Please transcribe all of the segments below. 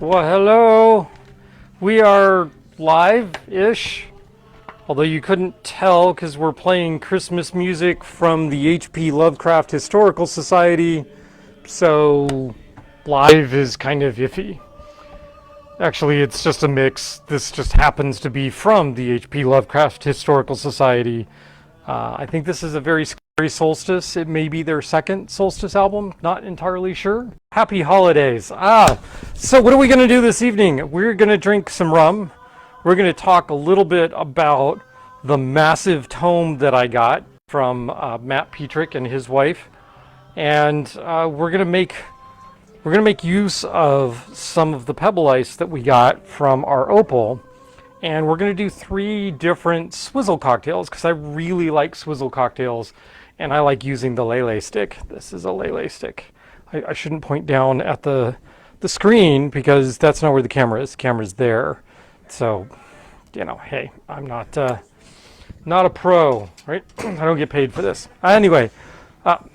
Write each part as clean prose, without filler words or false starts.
Well, hello. We are live-ish, although you couldn't tell because we're playing Christmas music from the H.P. Lovecraft Historical Society, so live is kind of iffy. Actually, it's just a mix. This just happens to be from the H.P. Lovecraft Historical Society. I think this is a very scary solstice. It may be their second solstice album. Not entirely sure. Happy holidays. So what are we going to do this evening? We're going to drink some rum. We're going to talk a little bit about the massive tome that I got from Matt Petrick and his wife. And we're going to make use of some of the pebble ice that we got from our opal. And we're going to do 3 different Swizzle cocktails because I really like Swizzle cocktails and I like using the Lele stick. This is a Lele stick. I shouldn't point down at the screen because that's not where the camera is. The camera's there. So, you know, hey, I'm not a pro, right? I don't get paid for this. Anyway,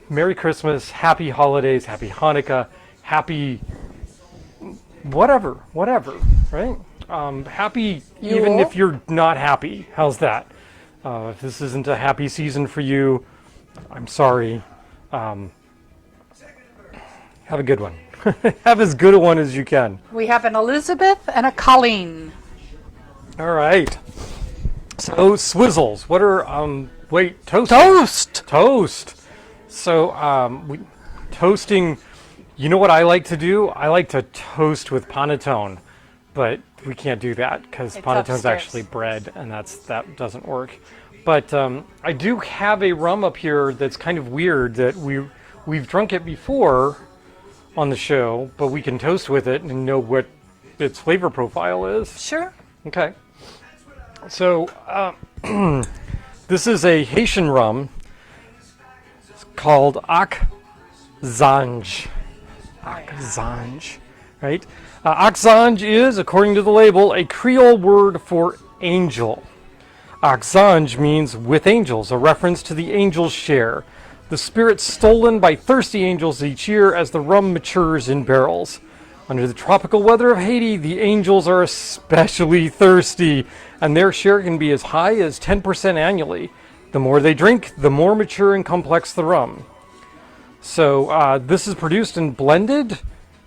Merry Christmas, Happy Holidays, Happy Hanukkah, Happy whatever, right? Happy even if you're not happy. How's that? If this isn't a happy season for you, I'm sorry. Have a good one. Have as good a one as you can. We have an Elizabeth and a Colleen. All right. So Swizzles. What are toast. So toasting. You know what I like to do? I like to toast with panettone, but we can't do that because panettone's actually bread, and that doesn't work. But I do have a rum up here that's kind of weird that we've drunk it before on the show, but we can toast with it and know what its flavor profile is. Sure. Okay. So this is a Haitian rum. It's called Zanj. Zanj, right? Zanj is, according to the label, a Creole word for angel. Zanj means with angels, a reference to the angel's share, the spirits stolen by thirsty angels each year as the rum matures in barrels. Under the tropical weather of Haiti, the angels are especially thirsty, and their share can be as high as 10% annually. The more they drink, the more mature and complex the rum. So this is produced and blended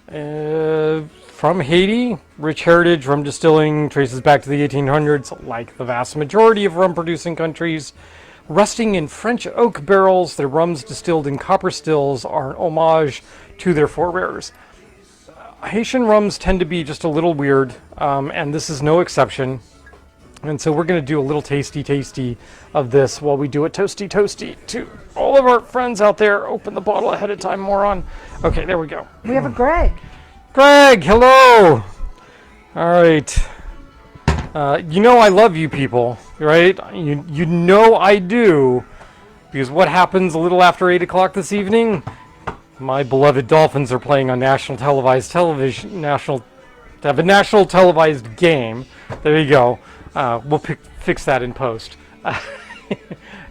from Haiti. Rich heritage rum distilling traces back to the 1800s, like the vast majority of rum-producing countries. Resting in French oak barrels, their rums distilled in copper stills are an homage to their forebears. Haitian rums tend to be just a little weird, and this is no exception. And so we're going to do a little tasty of this while we do a toasty to all of our friends out there. Open the bottle ahead of time, moron. Okay, there we go. We have a Greg. Greg, hello. All right. You know I love you people, right? You know I do, because what happens a little after 8 o'clock this evening? My beloved Dolphins are playing on national televised television. Have a national televised game. There you go. We'll fix that in post.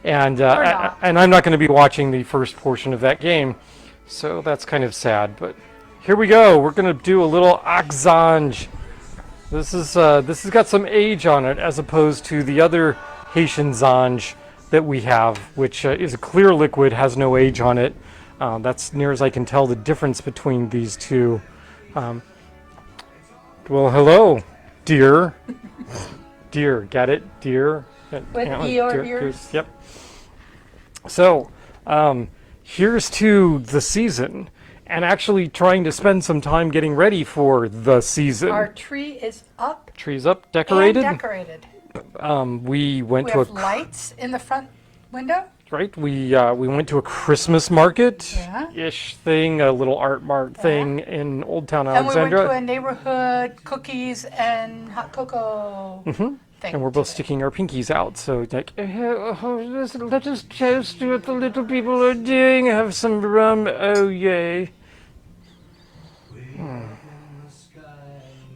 And I'm not going to be watching the first portion of that game, so that's kind of sad. But here we go. We're going to do a little Zanj. This has got some age on it, as opposed to the other Haitian Zanj that we have, which is a clear liquid, has no age on it. That's near as I can tell the difference between these two. Well, hello, dear. Deer, get it? Deer. With ears. Yep. So, here's to the season, and actually trying to spend some time getting ready for the season. Our tree is up. Tree's up, decorated. And decorated. We We have lights in the front window. Right, we went to a Christmas market-ish thing, a little art mart thing in Old Town Alexandria. And we went to a neighborhood cookies and hot cocoa thing. And we're both sticking our pinkies out, so like, let us toast what the little people are doing, have some rum, oh yay.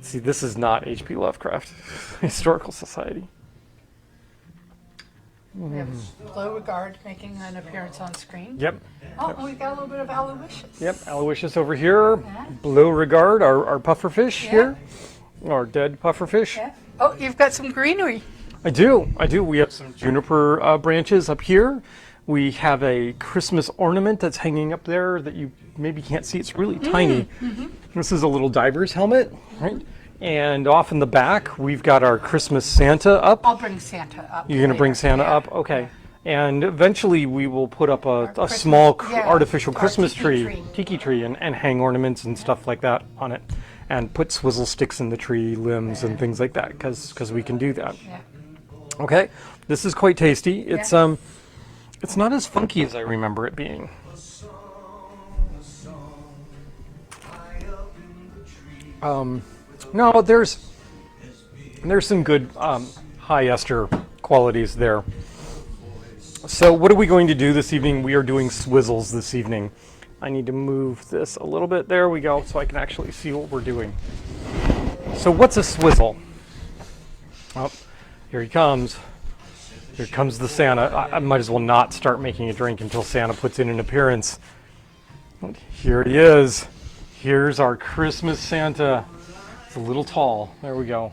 See, this is not H.P. Lovecraft Historical Society. We have Beauregard making an appearance on screen. Yep. Oh, and we've got a little bit of Aloysius. Yep, Aloysius over here. Yeah. Beauregard, our pufferfish Yeah. here. Our dead pufferfish. Yeah. Oh, you've got some greenery. I do. We have some juniper branches up here. We have a Christmas ornament that's hanging up there that you maybe can't see. It's really tiny. This is a little diver's helmet, right? And off in the back, we've got our Christmas Santa up. I'll bring Santa up. You're going to bring Santa Yeah. up? Okay. And eventually we will put up a Christmas- small yeah, artificial our Christmas tiki tree, and hang ornaments and stuff like that on it. And put swizzle sticks in the tree limbs and things like that, because we can do that. Yeah. Okay, this is quite tasty. It's Yeah. it's not as funky as I remember it being. No, there's some good high ester qualities there. So what are we going to do this evening? We are doing Swizzles this evening. I need to move this a little bit. There we go, so I can actually see what we're doing. So what's a swizzle? Oh, here he comes. Here comes the Santa. I might as well not start making a drink until Santa puts in an appearance. Here it is. Here's our Christmas Santa. It's a little tall. There we go.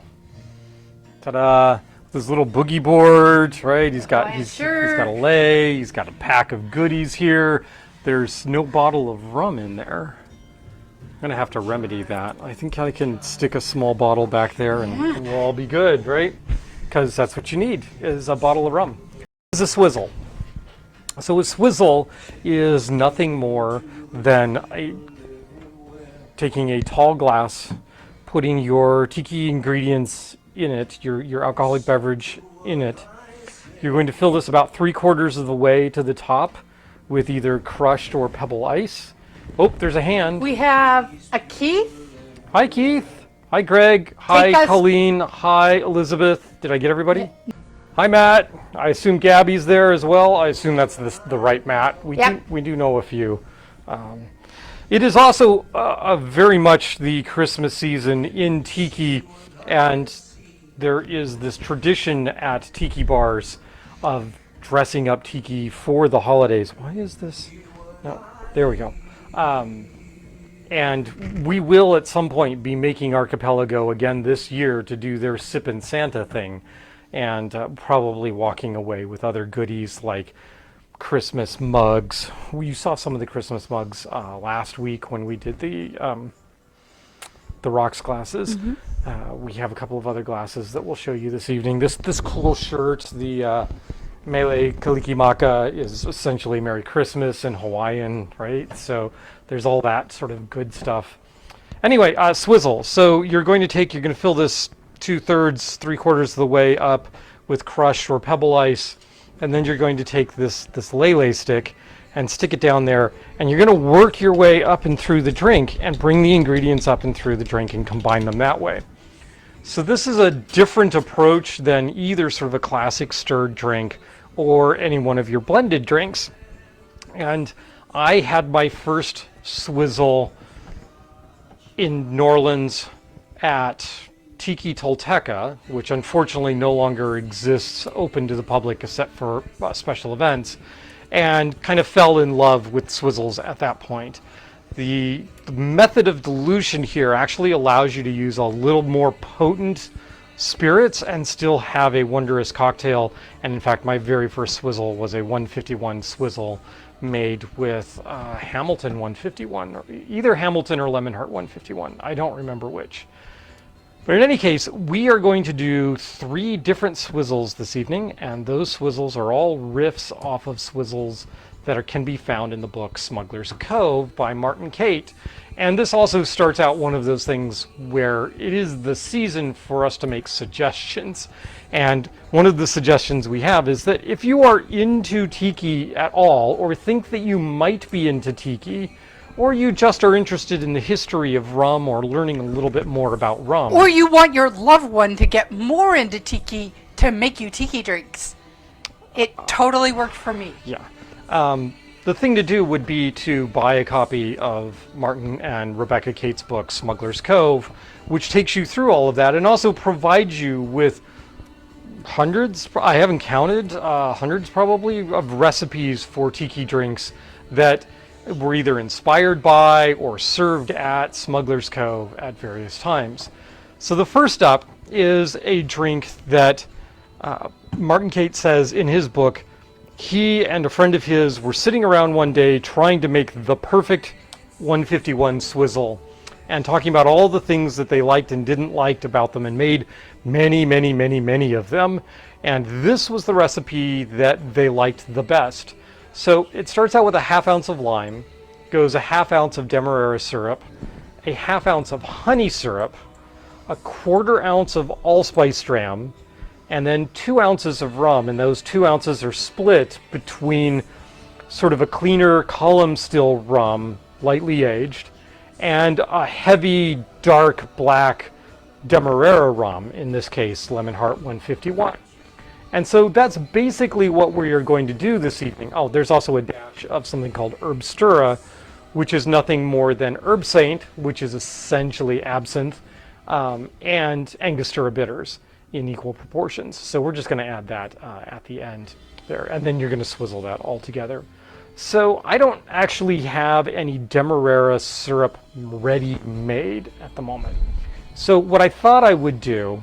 Ta-da! This little boogie board, right? He's got a lei. He's got a pack of goodies here. There's no bottle of rum in there. I'm gonna have to remedy that. I think I can stick a small bottle back there and we'll all be good, right? Because that's what you need, is a bottle of rum. This is a swizzle. So a swizzle is nothing more than taking a tall glass, putting your tiki ingredients in it, your alcoholic beverage in it. You're going to fill this about 3/4 of the way to the top with either crushed or pebble ice. Oh, there's a hand. We have a Keith. Hi, Keith. Hi, Greg. Hi, Take us- Colleen. Hi, Elizabeth. Did I get everybody? Hi, Matt. I assume Gabby's there as well. I assume that's the right Matt. We do know a few. It is also very much the Christmas season in Tiki, and there is this tradition at Tiki bars of dressing up Tiki for the holidays. Why is this? No, there we go. And we will at some point be making Archipelago again this year to do their Sippin' Santa thing, and probably walking away with other goodies like Christmas mugs. You saw some of the Christmas mugs last week when we did the rocks glasses. We have a couple of other glasses that we'll show you this evening. This cool shirt, the Mele Kalikimaka, is essentially Merry Christmas in Hawaiian, right? So there's all that sort of good stuff. Anyway, swizzle. So you're going to fill this 2/3, 3/4 of the way up with crushed or pebble ice, and then you're going to take this lei stick and stick it down there, and you're going to work your way up and through the drink and bring the ingredients up and through the drink and combine them that way. So this is a different approach than either sort of a classic stirred drink or any one of your blended drinks. And I had my first swizzle in New Orleans at Tiki Tolteca, which unfortunately no longer exists open to the public except for special events, and kind of fell in love with swizzles at that point. The method of dilution here actually allows you to use a little more potent spirits and still have a wondrous cocktail. And in fact, my very first swizzle was a 151 swizzle made with Hamilton 151, or either Hamilton or Lemon Heart 151. I don't remember which. But in any case, we are going to do 3 different swizzles this evening, and those swizzles are all riffs off of swizzles that can be found in the book Smuggler's Cove by Martin Cate. And this also starts out one of those things where it is the season for us to make suggestions. And one of the suggestions we have is that if you are into Tiki at all, or think that you might be into Tiki, or you just are interested in the history of rum or learning a little bit more about rum. Or you want your loved one to get more into Tiki to make you Tiki drinks. It totally worked for me. Yeah. The thing to do would be to buy a copy of Martin and Rebecca Cate's book, Smuggler's Cove, which takes you through all of that and also provides you with hundreds, I haven't counted, hundreds probably, of recipes for tiki drinks that were either inspired by or served at Smuggler's Cove at various times. So the first up is a drink that Martin Cate says in his book, he and a friend of his were sitting around one day trying to make the perfect 151 Swizzle and talking about all the things that they liked and didn't like about them and made many of them. And this was the recipe that they liked the best. So it starts out with a ½ ounce of lime, goes a ½ ounce of demerara syrup, a ½ ounce of honey syrup, a ¼ ounce of allspice dram, and then 2 ounces of rum. And those 2 ounces are split between sort of a cleaner column still rum, lightly aged, and a heavy, dark, black demerara rum, in this case, Lemon Heart 151. And so that's basically what we are going to do this evening. Oh, there's also a dash of something called Herbstura, which is nothing more than Herb Saint, which is essentially absinthe, and Angostura bitters in equal proportions. So we're just going to add that at the end there, and then you're going to swizzle that all together. So I don't actually have any demerara syrup ready made at the moment. So what I thought I would do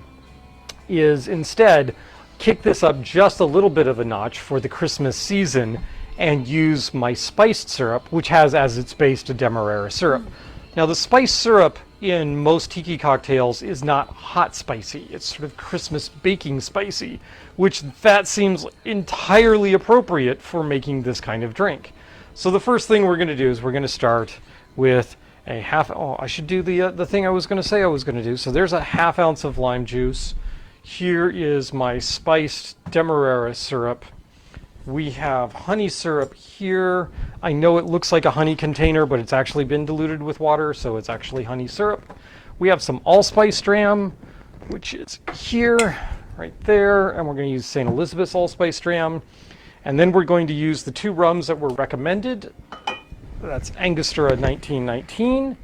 is instead kick this up just a little bit of a notch for the Christmas season and use my spiced syrup, which has as its base a demerara syrup. Now the spiced syrup in most tiki cocktails is not hot spicy. It's sort of Christmas baking spicy, which that seems entirely appropriate for making this kind of drink. So the first thing we're going to do is we're going to start with a I should do the thing I was going to say I was going to do. So there's a ½ ounce of lime juice. Here is my spiced demerara syrup. We have honey syrup here. I know it looks like a honey container, but it's actually been diluted with water, so it's actually honey syrup. We have some allspice dram, which is here, right there, and we're going to use St. Elizabeth's allspice dram. And then we're going to use the 2 rums that were recommended. That's Angostura 1919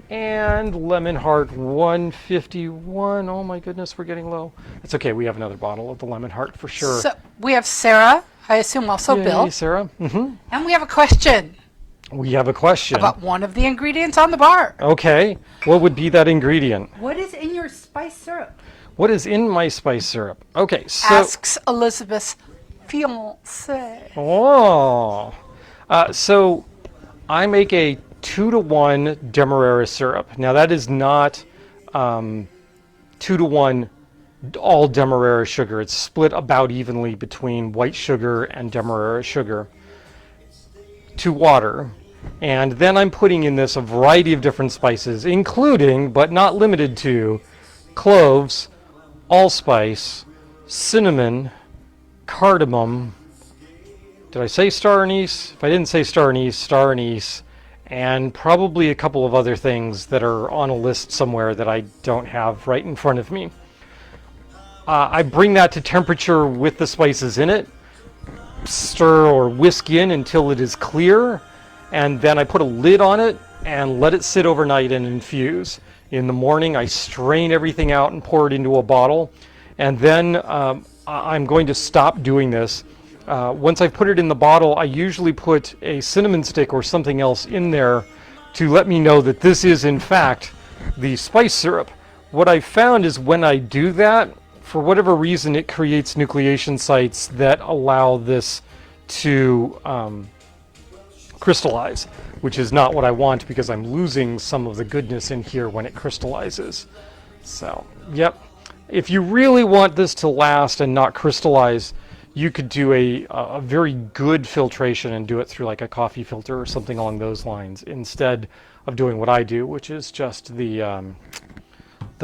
and Lemon Heart 151. Oh my goodness, we're getting low. It's okay, we have another bottle of the Lemon Heart for sure. So we have Sarah, I assume also Yay, Bill. Sarah. And we have a question We have a question. about one of the ingredients on the bar. Okay, what would be that ingredient? What is in your spice syrup? What is in my spice syrup? Okay, so... Asks Elizabeth's fiancé. Oh. So I make a 2-to-1 demerara syrup. Now that is not 2-to-1 all demerara sugar. It's split about evenly between white sugar and demerara sugar to water. And then I'm putting in this a variety of different spices, including, but not limited to, cloves, allspice, cinnamon, cardamom. Did I say star anise? If I didn't say star anise, and probably a couple of other things that are on a list somewhere that I don't have right in front of me. I bring that to temperature with the spices in it, stir or whisk in until it is clear, and then I put a lid on it and let it sit overnight and infuse. In the morning, I strain everything out and pour it into a bottle, and then I'm going to stop doing this. Once I've put it in the bottle, I usually put a cinnamon stick or something else in there to let me know that this is, in fact, the spice syrup. What I found is when I do that, for whatever reason, it creates nucleation sites that allow this to crystallize, which is not what I want because I'm losing some of the goodness in here when it crystallizes. So, yep. If you really want this to last and not crystallize, you could do a very good filtration and do it through like a coffee filter or something along those lines instead of doing what I do, which is just the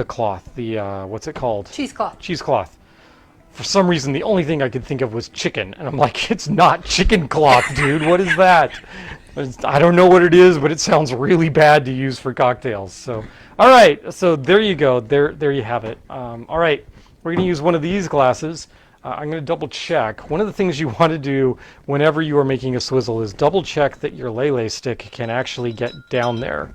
cloth, what's it called? Cheesecloth. Cheesecloth. For some reason, the only thing I could think of was chicken, and I'm like, it's not chicken cloth, dude. What is that? I don't know what it is, but it sounds really bad to use for cocktails. So, all right. So there you go. There you have it. All right. We're going to use one of these glasses. I'm going to double check. One of the things you want to do whenever you are making a swizzle is double check that your lei stick can actually get down there.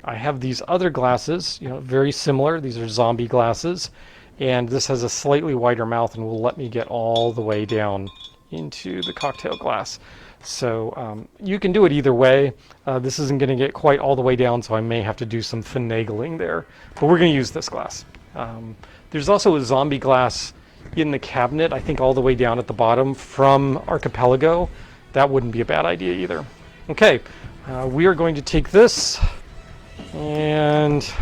I have these other glasses, very similar. These are zombie glasses. and this has a slightly wider mouth and will let me get all the way down into the cocktail glass. So you can do it either way. This isn't going to get quite all the way down, so I may have to do some finagling there. But we're going to use this glass. There's also a zombie glass in the cabinet, I think all the way down at the bottom from Archipelago. That wouldn't be a bad idea either. Okay, we are going to take this and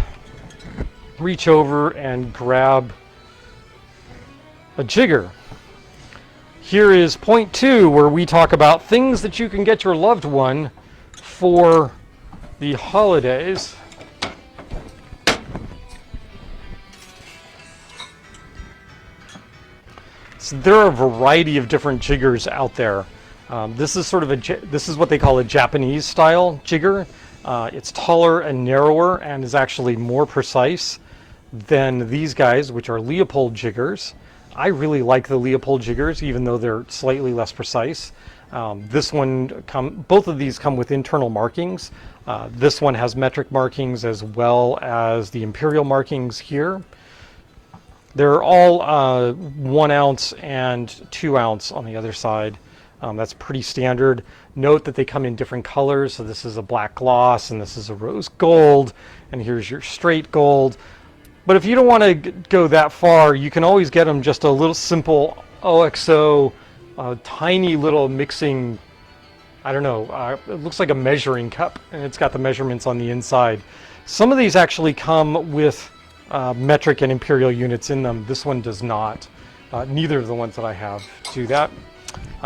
reach over and grab a jigger. Here is point 2, where we talk about things that you can get your loved one for the holidays. So there are a variety of different jiggers out there. This is this is what they call a Japanese style jigger. It's taller and narrower and is actually more precise than these guys, which are Leopold jiggers. I really like the Leopold jiggers, even though they're slightly less precise. Both of these come with internal markings. This one has metric markings as well as the imperial markings here. They're all 1 ounce and 2 ounce on the other side. That's pretty standard. Note that they come in different colors. So this is a black gloss, and this is a rose gold, and here's your straight gold. But if you don't want to go that far, you can always get them just a little simple OXO, tiny little mixing, I don't know, it looks like a measuring cup, and it's got the measurements on the inside. Some of these actually come with metric and imperial units in them. This one does not. Neither of the ones that I have do that.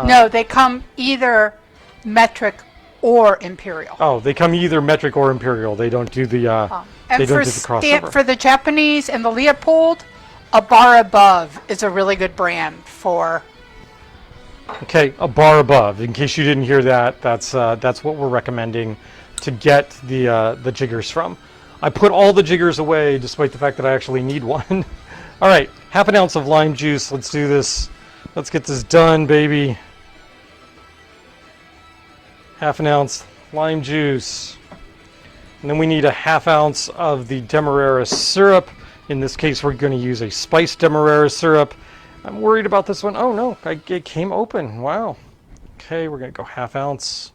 No, they come either metric or imperial. Oh, they come either metric or imperial. They don't do the And they don't do the crossover. for the Japanese and the Leopold, a bar above is a really good brand for. Okay, a bar above. In case you didn't hear that, that's what we're recommending to get the jiggers from. I put all the jiggers away, despite the fact that I actually need one. All right, half an ounce of lime juice. Let's do this. Let's get this done, baby. Half an ounce lime juice. And then we need a half ounce of the Demerara syrup. In this case, we're going to use a spiced Demerara syrup. I'm worried about this one. Oh no, it came open. Wow. Okay, we're going to go half ounce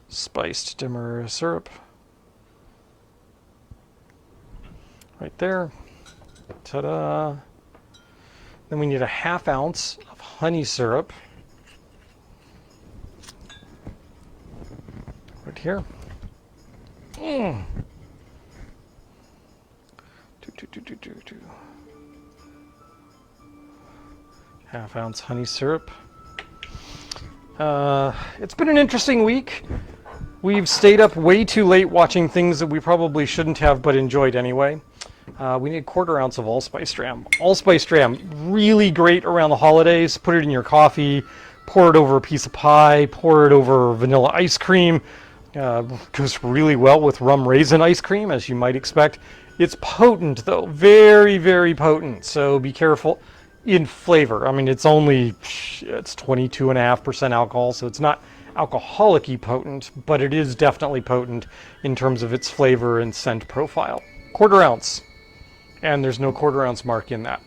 spiced Demerara syrup. Right there. Ta-da. Then we need a half ounce of honey syrup. Right here. Half ounce honey syrup. It's been an interesting week. We've stayed up way too late watching things that we probably shouldn't have, but enjoyed anyway. We need a quarter ounce of allspice dram. Allspice dram, really great around the holidays. Put it in your coffee, pour it over a piece of pie, pour it over vanilla ice cream. Goes really well with rum raisin ice cream, as you might expect. It's potent, though. Very, very potent. So be careful in flavor. I mean, it's 22.5% alcohol, so it's not alcoholic-y potent, but it is definitely potent in terms of its flavor and scent profile. Quarter ounce. And there's no quarter ounce mark in that.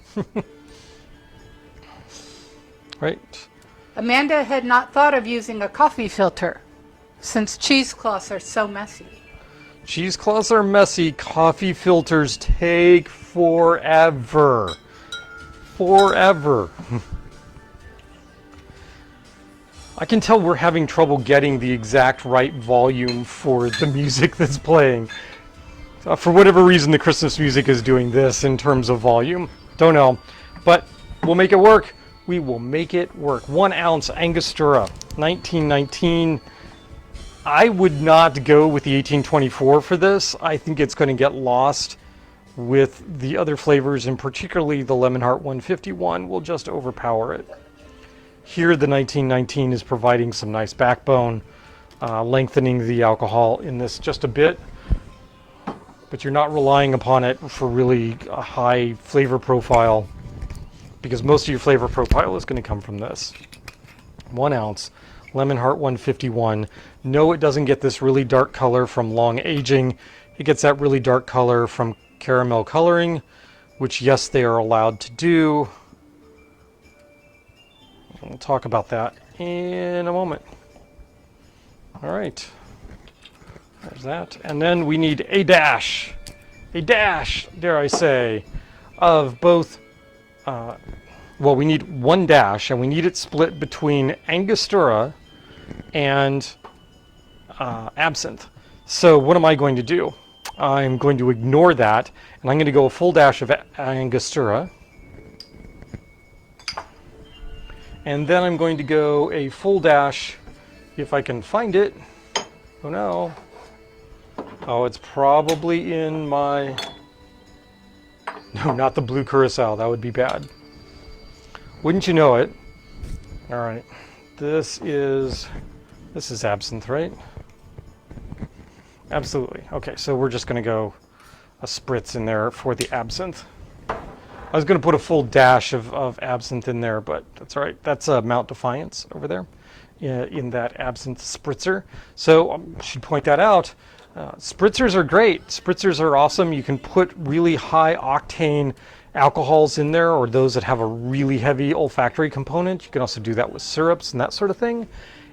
Right. Amanda had not thought of using a coffee filter since cheesecloths are so messy. Cheesecloths are messy. Coffee filters take forever. Forever. I can tell we're having trouble getting the exact right volume for the music that's playing. For whatever reason, the Christmas music is doing this in terms of volume. Don't know. But we'll make it work. We will make it work. 1 ounce Angostura, 1919. I would not go with the 1824 for this. I think it's going to get lost with the other flavors, and particularly the Lemon Heart 151 will just overpower it. Here, the 1919 is providing some nice backbone, lengthening the alcohol in this just a bit. But you're not relying upon it for really a high flavor profile, because most of your flavor profile is going to come from this. 1 ounce Lemon Heart 151. No, it doesn't get this really dark color from long aging. It gets that really dark color from caramel coloring, which, yes, they are allowed to do. We'll talk about that in a moment. All right. There's that. And then we need a dash, dare I say, of both. Well, we need one dash, and we need it split between Angostura and absinthe. So what am I going to do? I'm going to ignore that, and I'm going to go a full dash of Angostura. And then I'm going to go a full dash, if I can find it. Oh no. Oh, it's probably in my... No, not the blue curacao. That would be bad. Wouldn't you know it? All right. This is absinthe, right? Absolutely. Okay, so we're just going to go a spritz in there for the absinthe. I was going to put a full dash of absinthe in there, but that's all right. That's Mount Defiance over there in that absinthe spritzer. So I should point that out. Spritzers are great. Spritzers are awesome. You can put really high octane alcohols in there, or those that have a really heavy olfactory component. You can also do that with syrups and that sort of thing.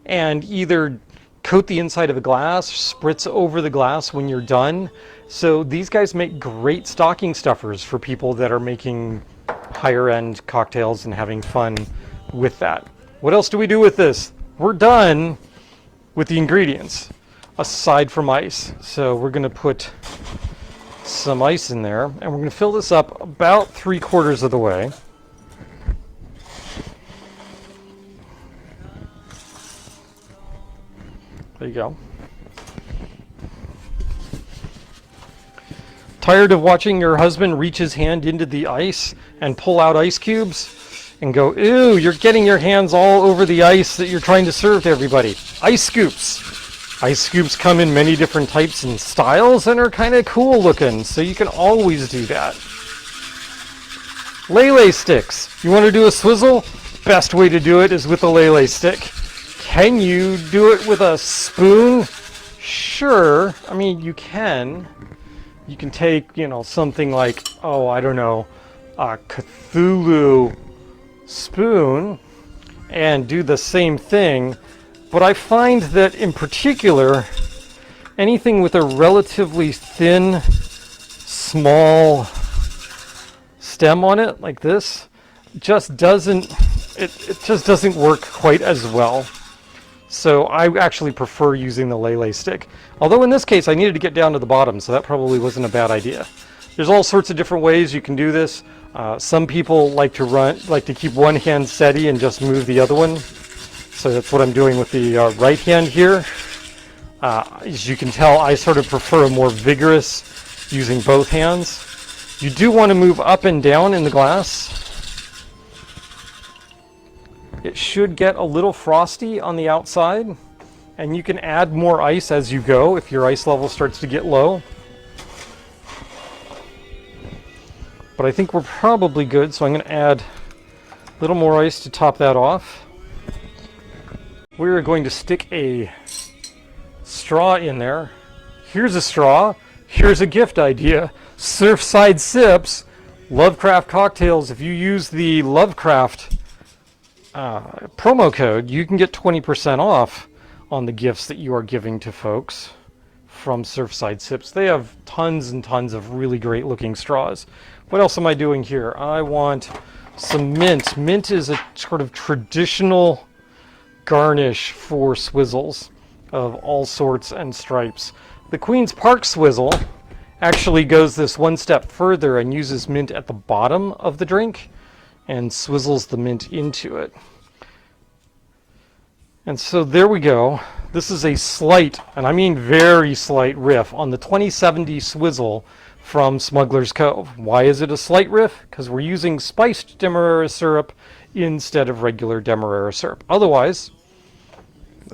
And either coat the inside of a glass, spritz over the glass when you're done. So these guys make great stocking stuffers for people that are making higher end cocktails and having fun with that. What else do we do with this? We're done with the ingredients aside from ice. So we're going to put some ice in there, and we're going to fill this up about 3/4 of the way. There you go. Tired of watching your husband reach his hand into the ice and pull out ice cubes and go, ew, you're getting your hands all over the ice that you're trying to serve to everybody? Ice scoops. Ice scoops come in many different types and styles and are kind of cool looking, so you can always do that. Lele sticks. You want to do a swizzle? Best way to do it is with a lele stick. Can you do it with a spoon? Sure. I mean, you can. You can take, something like, oh, I don't know, a Cthulhu spoon and do the same thing. But I find that in particular, anything with a relatively thin, small stem on it, like this, just doesn't, it just doesn't work quite as well. So I actually prefer using the lele stick. Although in this case, I needed to get down to the bottom, so that probably wasn't a bad idea. There's all sorts of different ways you can do this. Some people like to keep one hand steady and just move the other one. So that's what I'm doing with the right hand here. As you can tell, I sort of prefer a more vigorous using both hands. You do want to move up and down in the glass. It should get a little frosty on the outside, and you can add more ice as you go if your ice level starts to get low. But I think we're probably good, so I'm going to add a little more ice to top that off. We're going to stick a straw in there. Here's a straw. Here's a gift idea. Surfside Sips, Lovecraft cocktails. If you use the Lovecraft promo code, you can get 20% off on the gifts that you are giving to folks from Surfside Sips. They have tons and tons of really great looking straws. What else am I doing here? I want some mint. Mint is a sort of traditional garnish for Swizzles of all sorts and stripes. The Queen's Park Swizzle actually goes this one step further and uses mint at the bottom of the drink and swizzles the mint into it. And so there we go. This is a slight, and I mean very slight, riff on the 2070 Swizzle from Smuggler's Cove. Why is it a slight riff? Because we're using spiced Demerara syrup instead of regular Demerara syrup. Otherwise,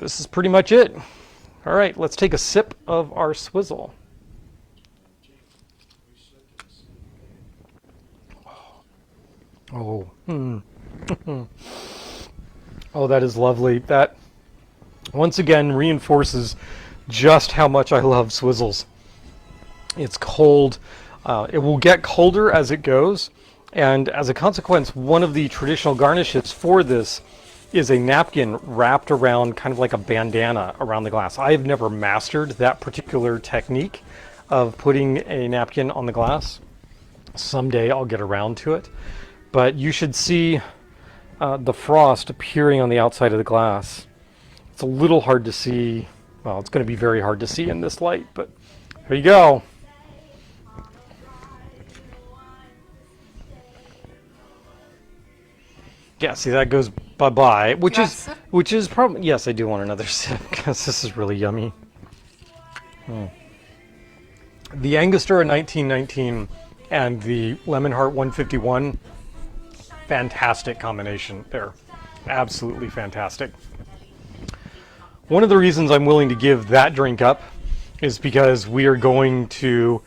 this is pretty much it. All right, let's take a sip of our Swizzle. Oh, oh, that is lovely. That once again reinforces just how much I love Swizzles. It's cold. It will get colder as it goes, and as a consequence, one of the traditional garnishes for this is a napkin wrapped around kind of like a bandana around the glass. I have never mastered that particular technique of putting a napkin on the glass. Someday I'll get around to it, but you should see the frost appearing on the outside of the glass. It's a little hard to see. Well, it's going to be very hard to see in this light, but here you go. Yeah, see, that goes bye-bye, which is probably, yes, I do want another sip because this is really yummy. The Angostura 1919 and the Lemon Heart 151, fantastic combination there. Absolutely fantastic. One of the reasons I'm willing to give that drink up is because we are going to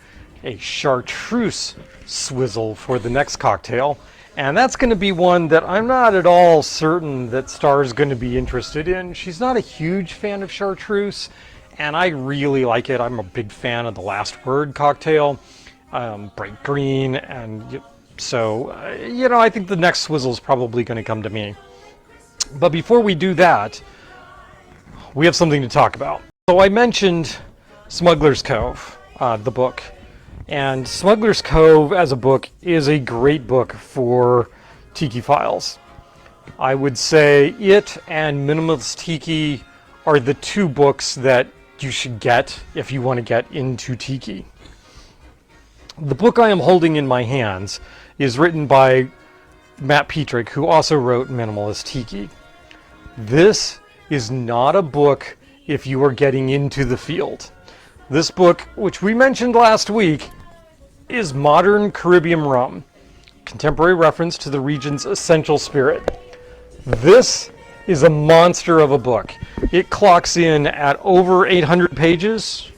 a Chartreuse Swizzle for the next cocktail. And that's going to be one that I'm not at all certain that Star's going to be interested in. She's not a huge fan of Chartreuse, and I really like it. I'm a big fan of the Last Word cocktail, bright green, and so, I think the next Swizzle is probably going to come to me. But before we do that, we have something to talk about. So I mentioned Smuggler's Cove, the book. And Smuggler's Cove as a book is a great book for Tiki files. I would say it and Minimalist Tiki are the two books that you should get if you want to get into Tiki. The book I am holding in my hands is written by Matt Petrick, who also wrote Minimalist Tiki. This is not a book if you are getting into the field. This book, which we mentioned last week, is modern Caribbean rum, contemporary reference to the region's essential spirit. This is a monster of a book. It clocks in at over 800 pages.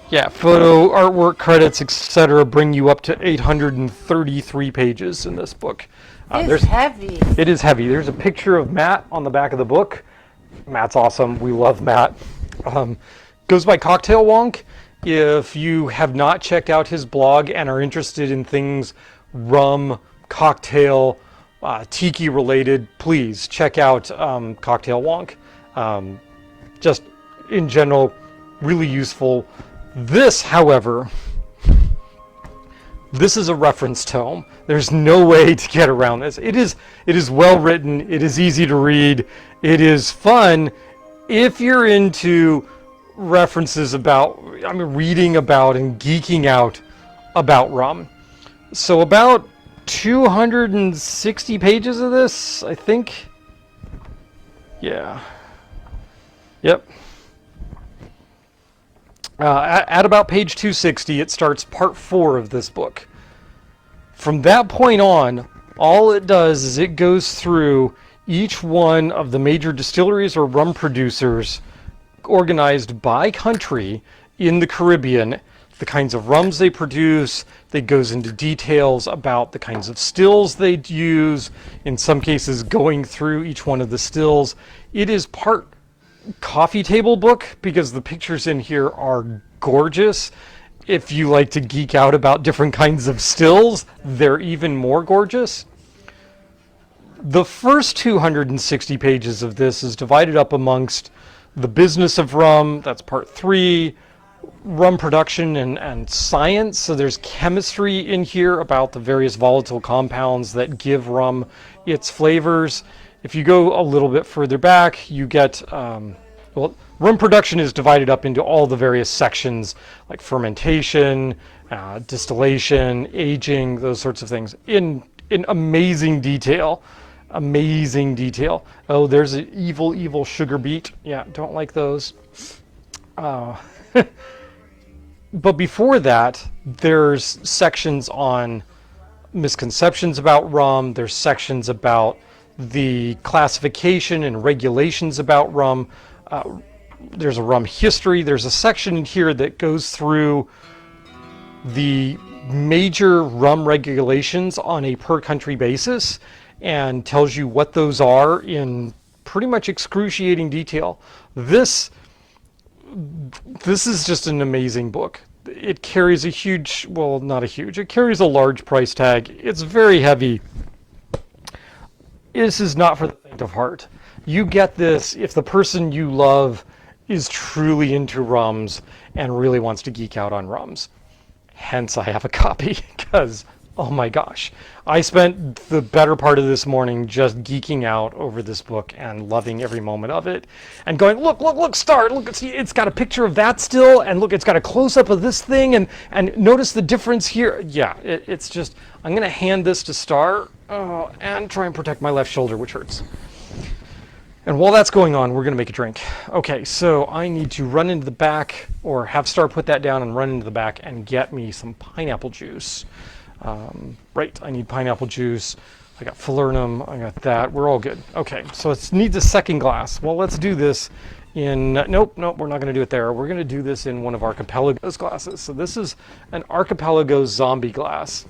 Yeah, photo, artwork, credits, etc. bring you up to 833 pages in this book. It's heavy. It is heavy. There's a picture of Matt on the back of the book. Matt's awesome. We love Matt. Goes by Cocktail Wonk. If you have not checked out his blog and are interested in things rum, cocktail, tiki related, please check out Cocktail Wonk. Just in general, really useful. This, however, this is a reference tome. There's no way to get around this. It is well written. It is easy to read. It is fun if you're into references about, reading about and geeking out about rum. So about 260 pages of this, I think. Yeah. Yep. At about page 260, it starts part 4 of this book. From that point on, all it does is it goes through each one of the major distilleries or rum producers organized by country in the Caribbean, the kinds of rums they produce. It goes into details about the kinds of stills they use, in some cases going through each one of the stills. It is part coffee table book because the pictures in here are gorgeous. If you like to geek out about different kinds of stills, they're even more gorgeous. The first 260 pages of this is divided up amongst the business of rum, that's part 3, rum production and science. So there's chemistry in here about the various volatile compounds that give rum its flavors. If you go a little bit further back, you get, rum production is divided up into all the various sections like fermentation, distillation, aging, those sorts of things in amazing detail. Amazing detail. Oh, there's an evil sugar beet. Yeah, don't like those. But before that, there's sections on misconceptions about rum. There's sections about the classification and regulations about rum. There's a rum history. There's a section in here that goes through the major rum regulations on a per country basis and tells you what those are in pretty much excruciating detail. This is just an amazing book. it carries a huge, well, not a huge, it carries a large price tag. It's very heavy. This is not for the faint of heart. You get this if the person you love is truly into rums and really wants to geek out on rums. Hence, I have a copy because, oh my gosh, I spent the better part of this morning just geeking out over this book and loving every moment of it and going, look, start, look, see, it's got a picture of that still, and look, it's got a close-up of this thing, and notice the difference here. Yeah, it's just, I'm going to hand this to Star and try and protect my left shoulder, which hurts. And while that's going on, we're going to make a drink. Okay, so I need to run into the back, or have Star put that down and run into the back and get me some pineapple juice. Right, I need pineapple juice. I got falernum, I got that. We're all good. Okay, so it needs a second glass. Well, let's do this in, nope, we're not going to do it there. We're going to do this in one of Archipelago's glasses. So this is an Archipelago zombie glass.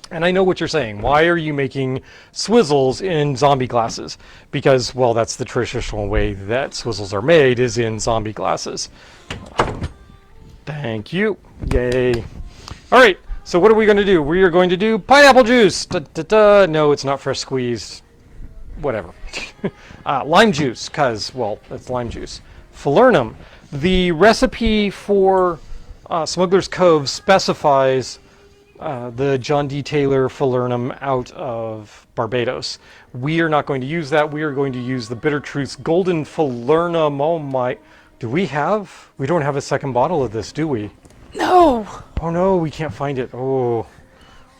And I know what you're saying. Why are you making Swizzles in zombie glasses? Because, well, that's the traditional way that Swizzles are made, is in zombie glasses. Thank you. Yay. All right, so what are we going to do? We are going to do pineapple juice. No, it's not fresh squeezed. Whatever. Lime juice, because, well, that's lime juice. Falernum. The recipe for Smuggler's Cove specifies the John D. Taylor falernum out of Barbados. We are not going to use that. We are going to use the Bitter Truth's Golden Falernum. Oh my, we don't have a second bottle of this, do we? No. Oh no, we can't find it. Oh,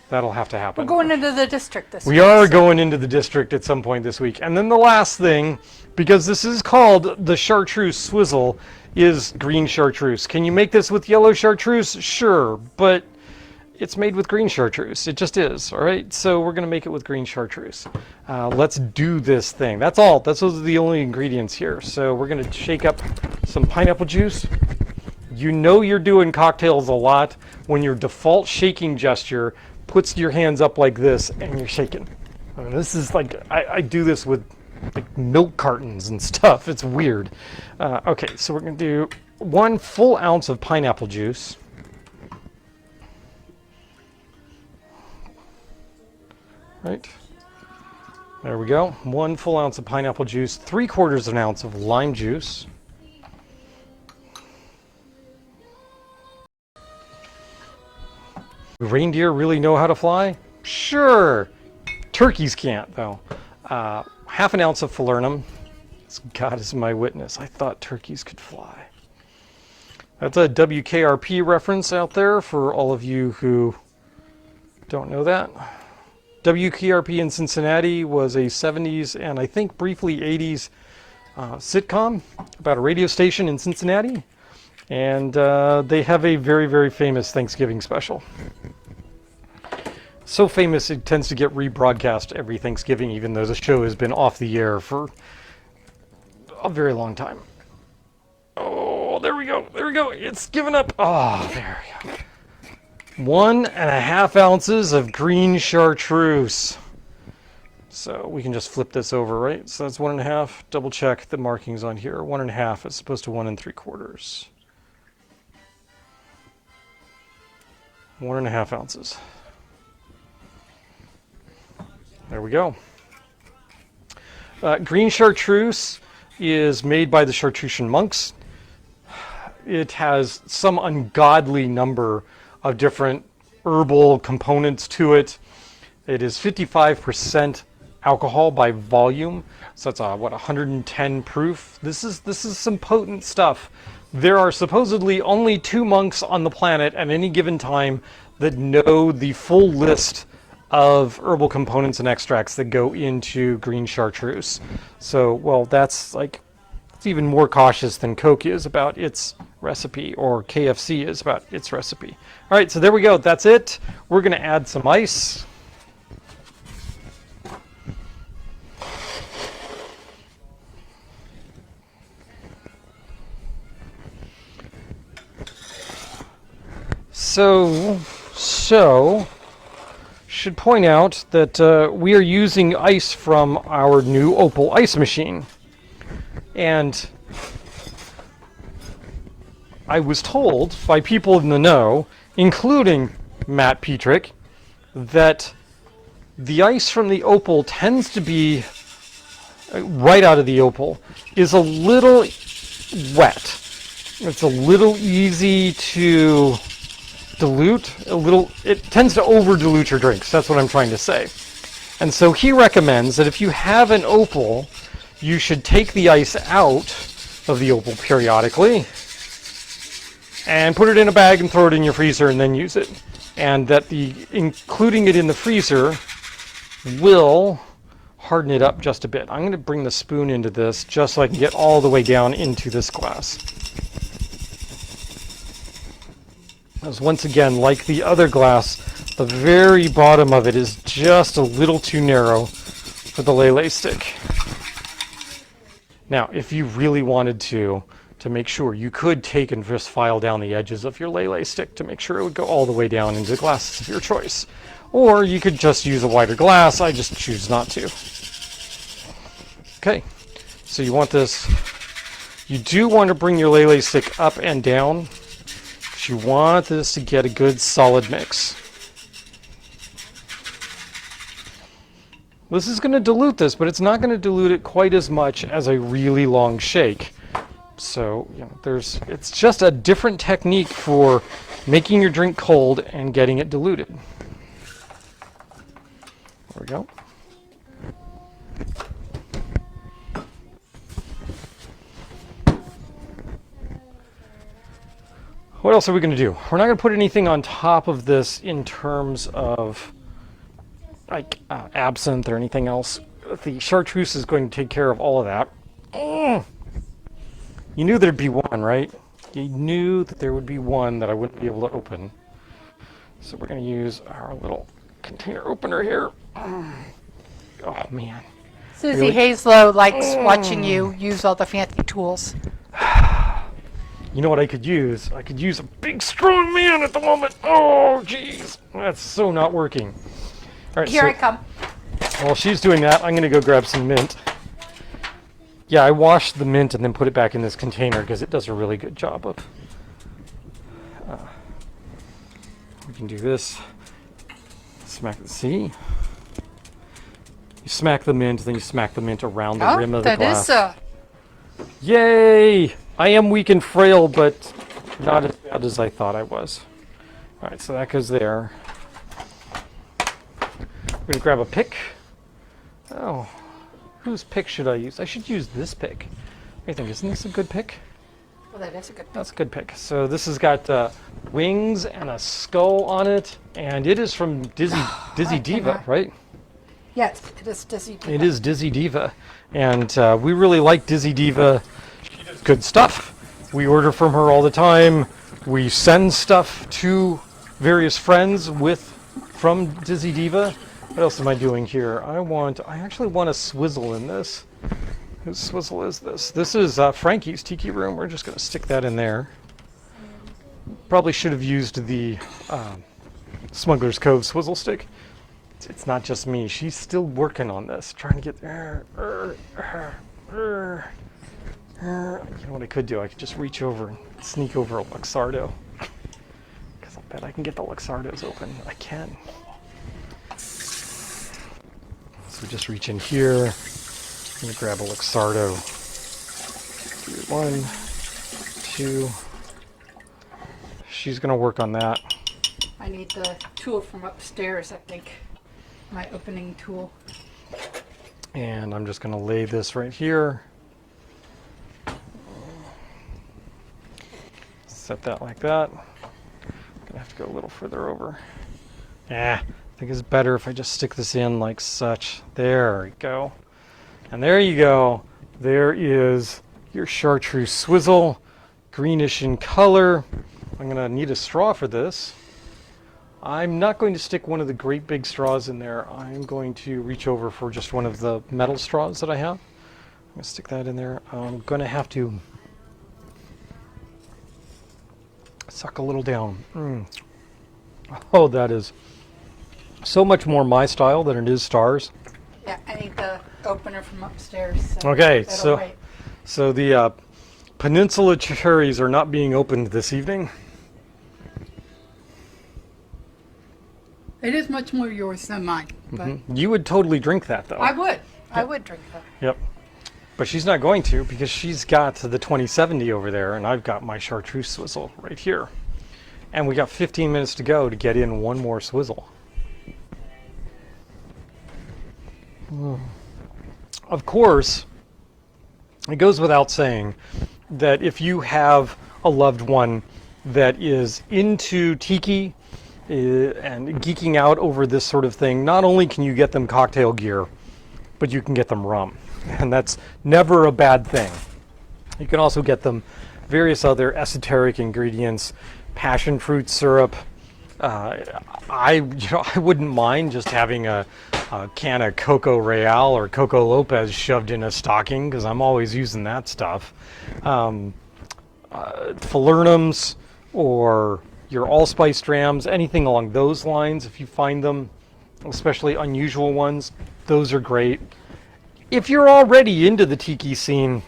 that'll have to happen. We're going into the district this week. We are going into the district at some point this week. And then the last thing, because this is called the Chartreuse Swizzle, is green Chartreuse. Can you make this with yellow Chartreuse? Sure, but it's made with green Chartreuse. It just is, all right? So we're going to make it with green Chartreuse. Let's do this thing. That's all. Those are the only ingredients here. So we're going to shake up some pineapple juice. You know you're doing cocktails a lot when your default shaking gesture puts your hands up like this and you're shaking. I mean, this is like, I do this with like milk cartons and stuff. It's weird. Okay, so we're going to do 1 full ounce of pineapple juice. Right, there we go. 1 full ounce of pineapple juice, 3/4 of an ounce of lime juice. Do reindeer really know how to fly? Sure. Turkeys can't, though. 1/2 an ounce of falernum. God is my witness. I thought turkeys could fly. That's a WKRP reference out there for all of you who don't know that. WKRP in Cincinnati was a 70s and I think briefly 80s sitcom about a radio station in Cincinnati. And they have a very, very famous Thanksgiving special. So famous it tends to get rebroadcast every Thanksgiving, even though the show has been off the air for a very long time. Oh, there we go. There we go. It's given up. Oh, there we go. 1.5 ounces of green Chartreuse. So we can just flip this over, right? So that's 1.5. Double check the markings on here. 1.5 as opposed to 1 3/4. 1.5 ounces. There we go. Green Chartreuse is made by the Chartreusian monks. It has some ungodly number of different herbal components to it. It is 55% alcohol by volume, so that's 110 proof. This is some potent stuff. There are supposedly only 2 monks on the planet at any given time that know the full list of herbal components and extracts that go into green Chartreuse. So, well, that's like, it's even more cautious than Coke is about its recipe, or KFC is about its recipe. All right, so there we go. That's it. We're going to add some ice. So should point out that we are using ice from our new Opal ice machine. And I was told by people in the know, including Matt Petrick, that the ice from the opal tends to be, right out of the opal, is a little wet. It's a little easy to dilute, it tends to over dilute your drinks. That's what I'm trying to say. And so he recommends that if you have an opal, you should take the ice out of the opal periodically and put it in a bag and throw it in your freezer and then use it. And that including it in the freezer will harden it up just a bit. I'm going to bring the spoon into this just so I can get all the way down into this glass. As once again, like the other glass, the very bottom of it is just a little too narrow for the lele stick. Now, if you really wanted to make sure, you could take and just file down the edges of your lele stick to make sure it would go all the way down into the glasses of your choice. Or you could just use a wider glass. I just choose not to. Okay, so you want this, you do want to bring your lele stick up and down. You want this to get a good solid mix. This is going to dilute this, but it's not going to dilute it quite as much as a really long shake. So, it's just a different technique for making your drink cold and getting it diluted. There we go. What else are we going to do? We're not going to put anything on top of this in terms of like absinthe or anything else. The Chartreuse is going to take care of all of that. You knew there'd be one, right? You knew that there would be one that I wouldn't be able to open. So we're going to use our little container opener here. Oh, man. Susie really? Haslow likes watching you use all the fancy tools. You know what I could use? I could use a big strong man at the moment. Oh, jeez. That's so not working. All right, Here I come. While she's doing that, I'm going to go grab some mint. Yeah, I washed the mint and then put it back in this container because it does a really good job of... we can do this. Smack the... See? You smack the mint, then you smack the mint around the rim of the glass. That is Yay! I am weak and frail, but not as bad as I thought I was. All right, so that goes there. I'm going to grab a pick. Oh, whose pick should I use? I should use this pick. What do you think? Isn't this a good pick? Well, that is a good pick. That's a good pick. So this has got wings and a skull on it, and it is from Dizzy Diva, right? Yes, it is Dizzy Diva. It is Dizzy Diva, and we really like Dizzy Diva. She does good stuff. We order from her all the time. We send stuff to various friends from Dizzy Diva. What else am I doing here? I actually want a swizzle in this. Whose swizzle is this? This is Frankie's Tiki Room. We're just going to stick that in there. Probably should have used the Smuggler's Cove swizzle stick. It's not just me. She's still working on this, trying to get there. You know what I could do? I could just reach over and sneak over a Luxardo. Because I bet I can get the Luxardos open. I can. So just reach in here. I'm going to grab a Luxardo. 1, 2. She's going to work on that. I need the tool from upstairs, I think. My opening tool. And I'm just going to lay this right here. Set that like that. I'm going to have to go a little further over. I think it's better if I just stick this in like such. There we go. And there you go. There is your Chartreuse Swizzle, greenish in color. I'm going to need a straw for this. I'm not going to stick one of the great big straws in there. I'm going to reach over for just one of the metal straws that I have. I'm going to stick that in there. I'm going to have to suck a little down. Oh, that is so much more my style than it is Star's. Yeah, I need the opener from upstairs. So okay, that'll wait. so the Peninsula cherries are not being opened this evening. It is much more yours than mine. But You would totally drink that, though. I would. I would drink that. Yep. But she's not going to because she's got the 2070 over there, and I've got my Chartreuse Swizzle right here. And we got 15 minutes to go to get in one more Swizzle. Of course, it goes without saying that if you have a loved one that is into tiki and geeking out over this sort of thing, not only can you get them cocktail gear, but you can get them rum. And that's never a bad thing. You can also get them various other esoteric ingredients, passion fruit syrup. I wouldn't mind just having a can of Coco Real or Coco Lopez shoved in a stocking because I'm always using that stuff. Falernums or your allspice drams, anything along those lines, if you find them, especially unusual ones, those are great. If you're already into the tiki scene,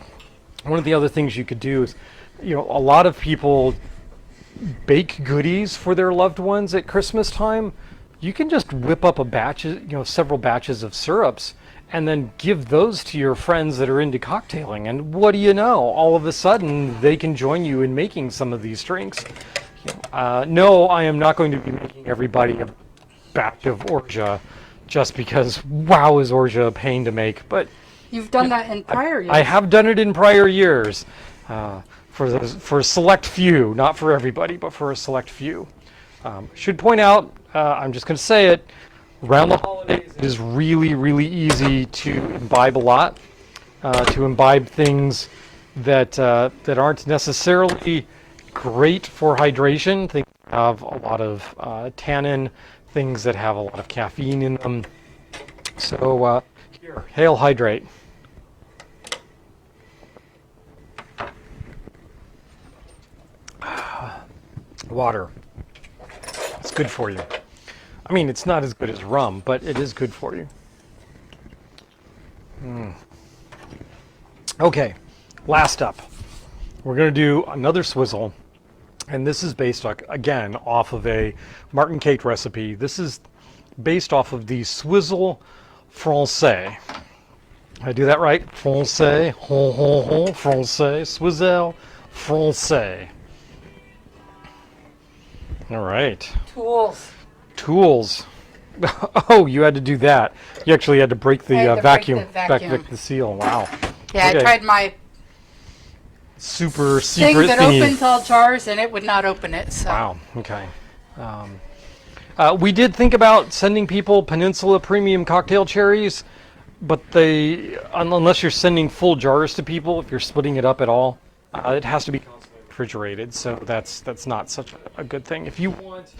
one of the other things you could do is, a lot of people bake goodies for their loved ones at Christmas time. You can just whip up a batch, several batches of syrups, and then give those to your friends that are into cocktailing. And what do you know? All of a sudden, they can join you in making some of these drinks. No, I am not going to be making everybody a batch of orgeat just because, wow, is orgeat a pain to make. But you've done that in prior years. I have done it in prior years for a select few, not for everybody, but for a select few. Should point out, I'm just going to say it, around the holidays, it is really, really easy to imbibe a lot, to imbibe things that aren't necessarily great for hydration. Things that have a lot of tannin, things that have a lot of caffeine in them. So here, hail hydrate. Water. It's good for you. I mean, it's not as good as rum, but it is good for you. Okay, last up. We're going to do another Swizzle, and this is based, again, off of a Martin Cake recipe. This is based off of the Swizzle Francais. Did I do that right? Francais, Francais, Swizzle Francais. All right. Tools. Oh, you had to do that. You actually had to break the vacuum. Break the seal. Wow. Yeah, okay. I tried my super secret thing that opens all jars, and it would not open it. So. Wow. Okay. We did think about sending people Peninsula Premium Cocktail Cherries, but unless you're sending full jars to people, if you're splitting it up at all, it has to be refrigerated, so that's not such a good thing. If you want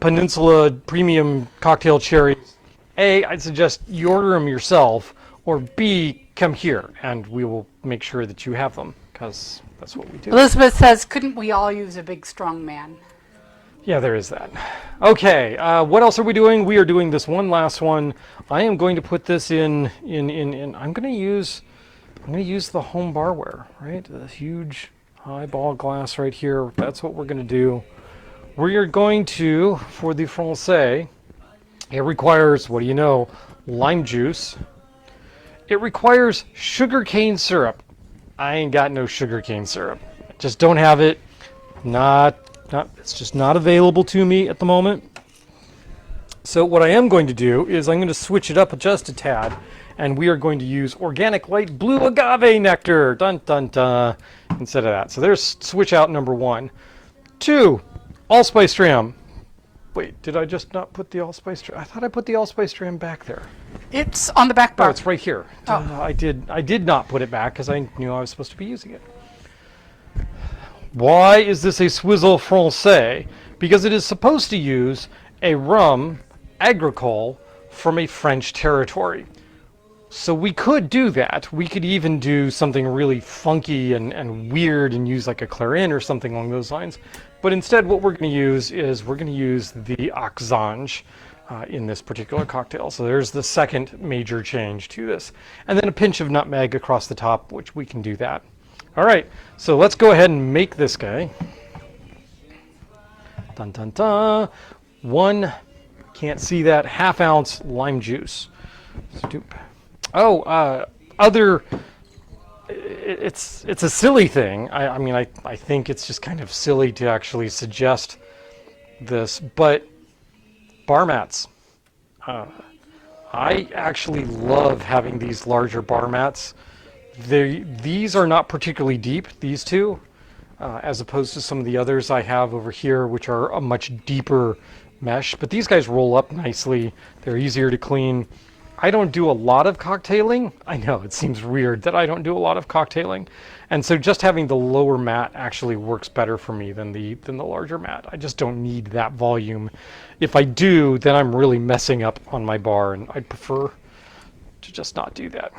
Peninsula Premium Cocktail Cherries, A, I'd suggest you order them yourself, or B, come here and we will make sure that you have them, because that's what we do. Elizabeth says, couldn't we all use a big strong man? Yeah, there is that. Okay, what else are we doing? We are doing this one last one. I am going to put this in I'm going to use the home barware, right? The huge highball glass right here. That's what we're going to do. We are going to, for the Francais, it requires, what do you know, lime juice. It requires sugarcane syrup. I ain't got no sugarcane syrup. Just don't have it. It's just not available to me at the moment. So what I am going to do is I'm going to switch it up just a tad, and we are going to use organic light blue agave nectar. Dun dun dun. Instead of that. So there's switch out number 1. 2, allspice dram. Wait, did I just not put the allspice dram? I thought I put the allspice dram back there. It's on the back bar. Oh, it's right here. Oh. I did not put it back because I knew I was supposed to be using it. Why is this a Swizzle Francais? Because it is supposed to use a rum agricole from a French territory. So we could do that. We could even do something really funky and weird and use like a clarin or something along those lines. But instead what we're going to use is we're going to use the Zanj in this particular cocktail. So there's the second major change to this. And then a pinch of nutmeg across the top, which we can do that. All right, so let's go ahead and make this guy. Dun dun dun. One, can't see that, ½ ounce lime juice. Oh, other. It's a silly thing. I mean, I think it's just kind of silly to actually suggest this, but bar mats. I actually love having these larger bar mats. These are not particularly deep, these two, as opposed to some of the others I have over here, which are a much deeper mesh. But these guys roll up nicely. They're easier to clean. I don't do a lot of cocktailing. I know it seems weird that I don't do a lot of cocktailing. And so just having the lower mat actually works better for me than the larger mat. I just don't need that volume. If I do, then I'm really messing up on my bar, and I'd prefer to just not do that.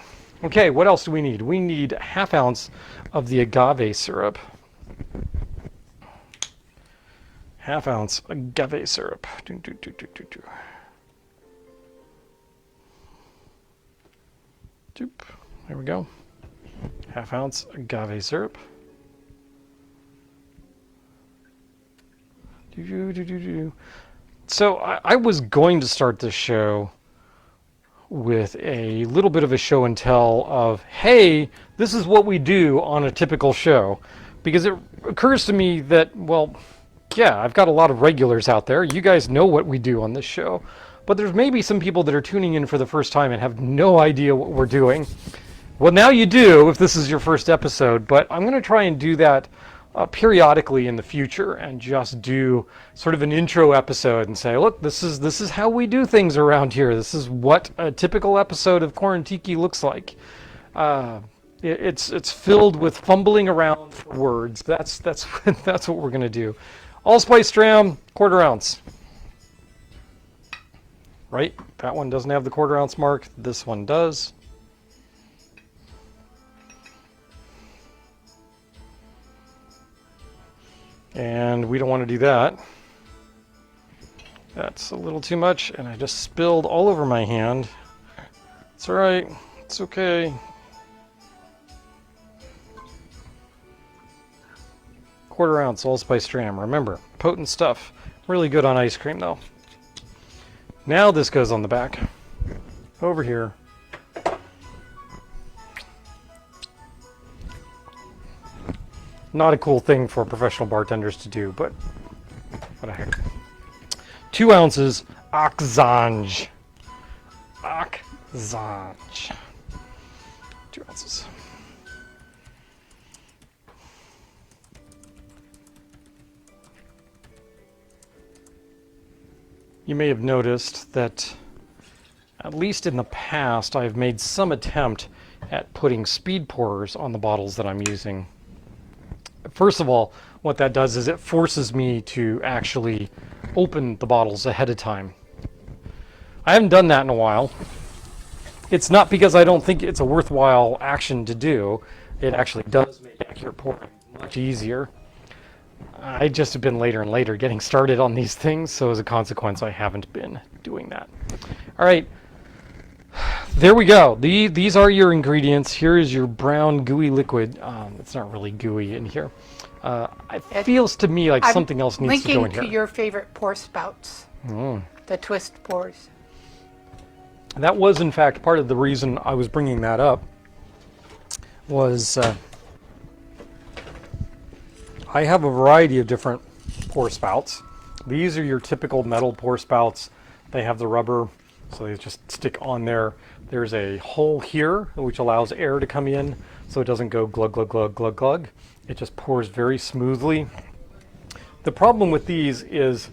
Okay, what else do we need? We need ½ ounce of the agave syrup. ½ ounce agave syrup. There we go. ½ ounce agave syrup. So I was going to start this show with a little bit of a show and tell of, hey, this is what we do on a typical show. Because it occurs to me that, well, yeah, I've got a lot of regulars out there. You guys know what we do on this show. But there's maybe some people that are tuning in for the first time and have no idea what we're doing. Well, now you do if this is your first episode, but I'm going to try and do that periodically in the future and just do sort of an intro episode and say, look, this is how we do things around here. This is what a typical episode of Quarantiki looks like. It's filled with fumbling around for words. That's what we're going to do. Allspice dram, ½ ounce. Right? That one doesn't have the ½ ounce mark. This one does. And we don't want to do that. That's a little too much, and I just spilled all over my hand. It's all right. It's okay. ½ ounce allspice dram. Remember, potent stuff. Really good on ice cream, though. Now this goes on the back. Over here. Not a cool thing for professional bartenders to do, but what the heck. 2 ounces Zanj. Zanj. 2 ounces. You may have noticed that, at least in the past, I've made some attempt at putting speed pourers on the bottles that I'm using. First of all, what that does is it forces me to actually open the bottles ahead of time. I haven't done that in a while. It's not because I don't think it's a worthwhile action to do. It actually does make accurate pouring much easier. I just have been later and later getting started on these things, so as a consequence, I haven't been doing that. All right, there we go. These are your ingredients. Here is your brown gooey liquid. It's not really gooey in here. It feels to me like something else needs to go in here. Linking to your favorite pour spouts, the twist pours. That was, in fact, part of the reason I was bringing that up. Was I have a variety of different pour spouts. These are your typical metal pour spouts. They have the rubber, so they just stick on there. There's a hole here, which allows air to come in, so it doesn't go glug, glug, glug, glug, glug. It just pours very smoothly. The problem with these is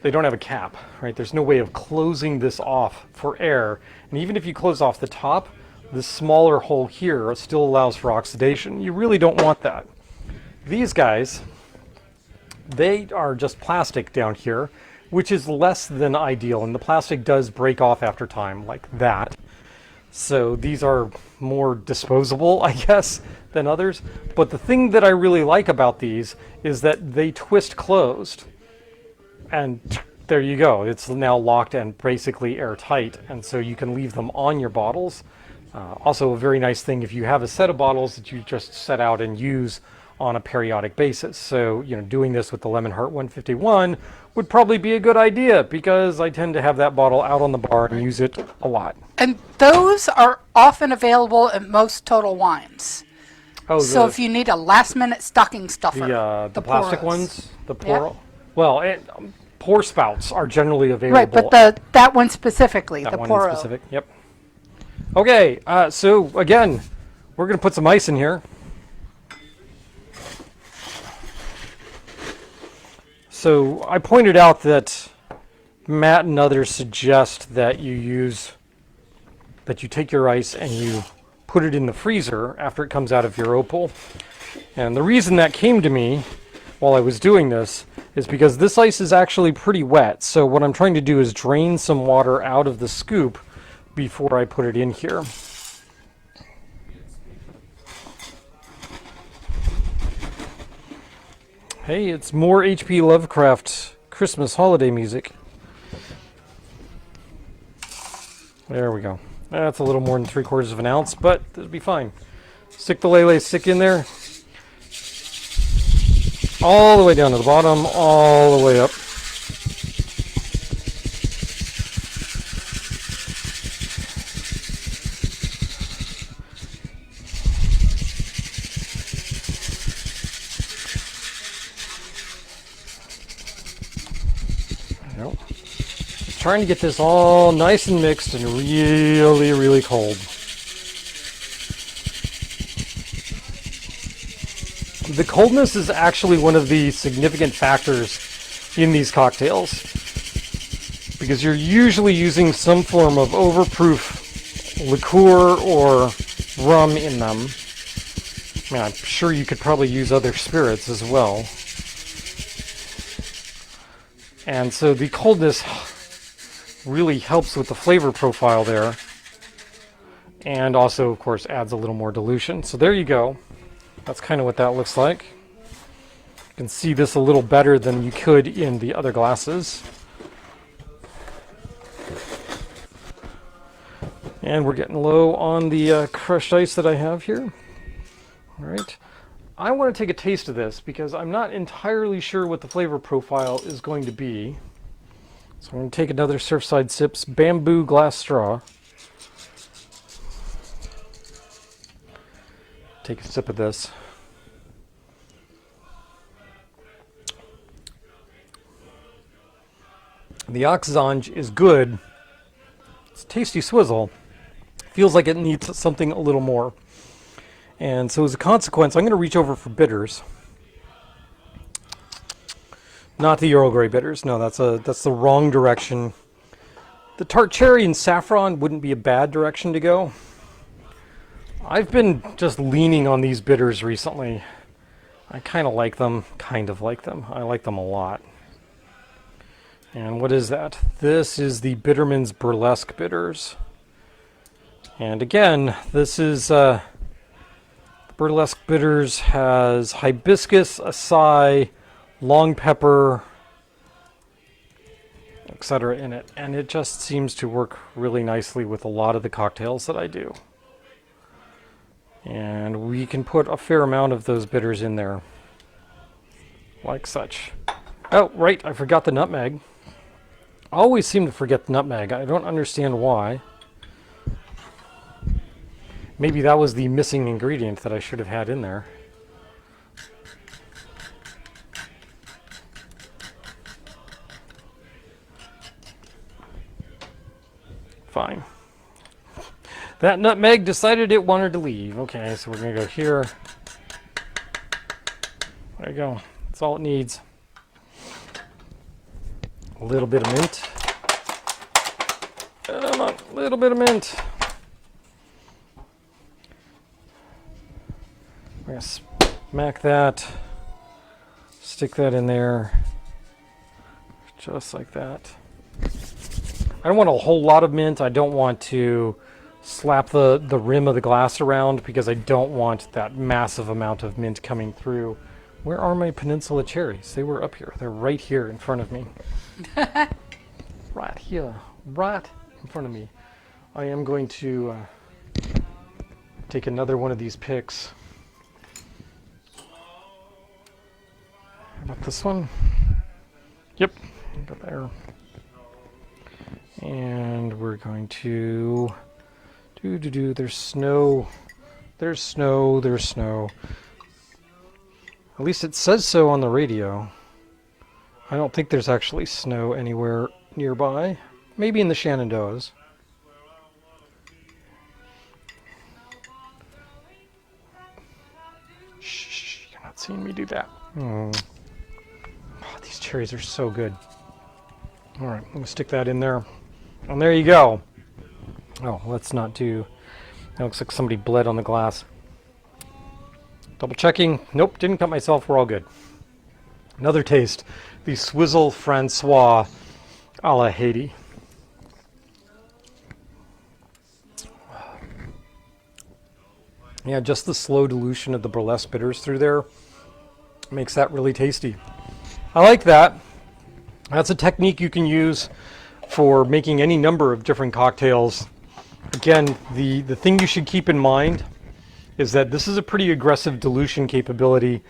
they don't have a cap, right? There's no way of closing this off for air. And even if you close off the top, this smaller hole here still allows for oxidation. You really don't want that. These guys, they are just plastic down here, which is less than ideal. And the plastic does break off after time like that. So these are more disposable, I guess, than others. But the thing that I really like about these is that they twist closed. And there you go. It's now locked and basically airtight. And so you can leave them on your bottles. Also a very nice thing if you have a set of bottles that you just set out and use on a periodic basis. So, doing this with the Lemon Heart 151 would probably be a good idea because I tend to have that bottle out on the bar and use it a lot. And those are often available at most Total Wines. Oh, so if you need a last-minute stocking stuffer, the plastic Poros. ones, the pour, well, pour spouts are generally available. Right, but that one specifically, that the one Poro. in specific. Yep. Okay, so again, we're going to put some ice in here. So I pointed out that Matt and others suggest that you take your ice and you put it in the freezer after it comes out of your opal. And the reason that came to me while I was doing this is because this ice is actually pretty wet. So what I'm trying to do is drain some water out of the scoop before I put it in here. Hey, it's more H.P. Lovecraft Christmas holiday music. There we go. That's a little more than 3/4 of an ounce, but it'll be fine. Stick the lele stick in there. All the way down to the bottom, all the way up. Trying to get this all nice and mixed and really, really cold. The coldness is actually one of the significant factors in these cocktails because you're usually using some form of overproof liqueur or rum in them. I mean, I'm sure you could probably use other spirits as well. And so the coldness really helps with the flavor profile there, and also of course adds a little more dilution. So there you go. That's kind of what that looks like. You can see this a little better than you could in the other glasses. And we're getting low on the crushed ice that I have here. All right, I want to take a taste of this because I'm not entirely sure what the flavor profile is going to be. So I'm going to take another Surfside Sips bamboo glass straw. Take a sip of this. The Ox Zanj is good. It's a tasty swizzle. Feels like it needs something a little more. And so as a consequence, I'm going to reach over for bitters. Not the Earl Grey bitters. No, that's the wrong direction. The tart cherry and saffron wouldn't be a bad direction to go. I've been just leaning on these bitters recently. I kind of like them. I like them a lot. And what is that? This is the Bitterman's Burlesque bitters. And again, this is Burlesque bitters has hibiscus, acai, long pepper, etc. in it, and it just seems to work really nicely with a lot of the cocktails that I do. And we can put a fair amount of those bitters in there, like such. Oh, right, I forgot the nutmeg. I always seem to forget the nutmeg. I don't understand why. Maybe that was the missing ingredient that I should have had in there. Fine. That nutmeg decided it wanted to leave. Okay, so we're going to go here. There you go. That's all it needs. A little bit of mint. A little bit of mint. We're going to smack that. Stick that in there. Just like that. I don't want a whole lot of mint. I don't want to slap the rim of the glass around because I don't want that massive amount of mint coming through. Where are my Peninsula cherries? They were up here. They're right here in front of me. Right here. Right in front of me. I am going to take another one of these picks. How about this one? Yep, go there. And we're going to there's snow. There's snow. There's snow. At least it says so on the radio. I don't think there's actually snow anywhere nearby. Maybe in the Shenandoahs. Shh, you're not seeing me do that. Oh, these cherries are so good. All right, I'm going to stick that in there. And there you go. Oh, let's not do... That looks like somebody bled on the glass. Double checking. Nope, didn't cut myself. We're all good. Another taste. The Swizzle Francais a la Haiti. Yeah, just the slow dilution of the burlesque bitters through there makes that really tasty. I like that. That's a technique you can use for making any number of different cocktails. Again, the thing you should keep in mind is that this is a pretty aggressive dilution capability,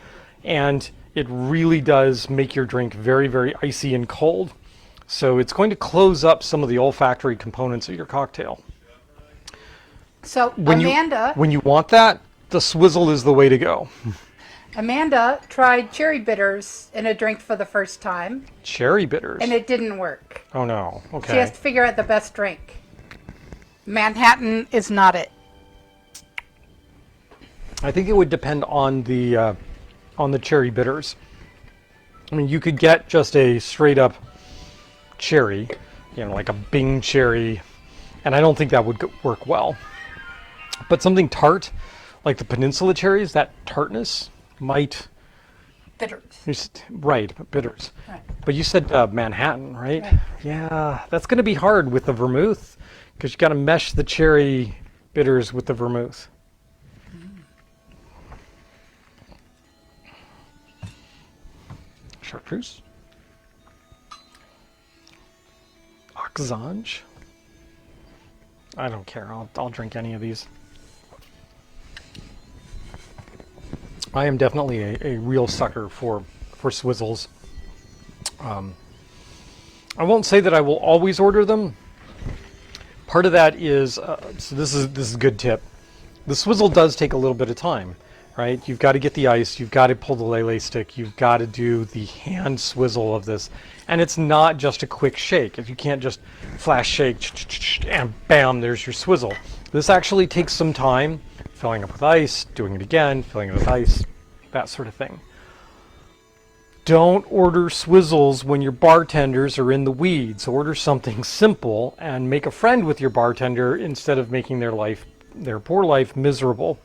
and it really does make your drink very, very icy and cold. So it's going to close up some of the olfactory components of your cocktail. So When you want that, the Swizzle is the way to go. Amanda tried cherry bitters in a drink for the first time, Cherry bitters. and it didn't work. Oh no. She Okay. has to figure out the best drink. Manhattan is not it. I think it would depend on the cherry bitters. I mean, you could get just a straight up cherry, like a Bing cherry, and I don't think that would work well. But something tart, like the Peninsula cherries, that tartness might... Bitters. Right, bitters. Right. But you said Manhattan, right? Right. Yeah, that's going to be hard with the vermouth, because you got to mesh the cherry bitters with the vermouth. Chartreuse. Zanj. I don't care. I'll drink any of these. I am definitely a real sucker for Swizzles. I won't say that I will always order them. Part of that is so this is a good tip. The Swizzle does take a little bit of time, right? You've got to get the ice, you've got to pull the lele stick, you've got to do the hand swizzle of this, and it's not just a quick shake. If you can't just flash shake and bam, there's your Swizzle. This actually takes some time, filling up with ice, doing it again, filling it with ice, that sort of thing. Don't order Swizzles when your bartenders are in the weeds. Order something simple and make a friend with your bartender instead of making their poor life miserable.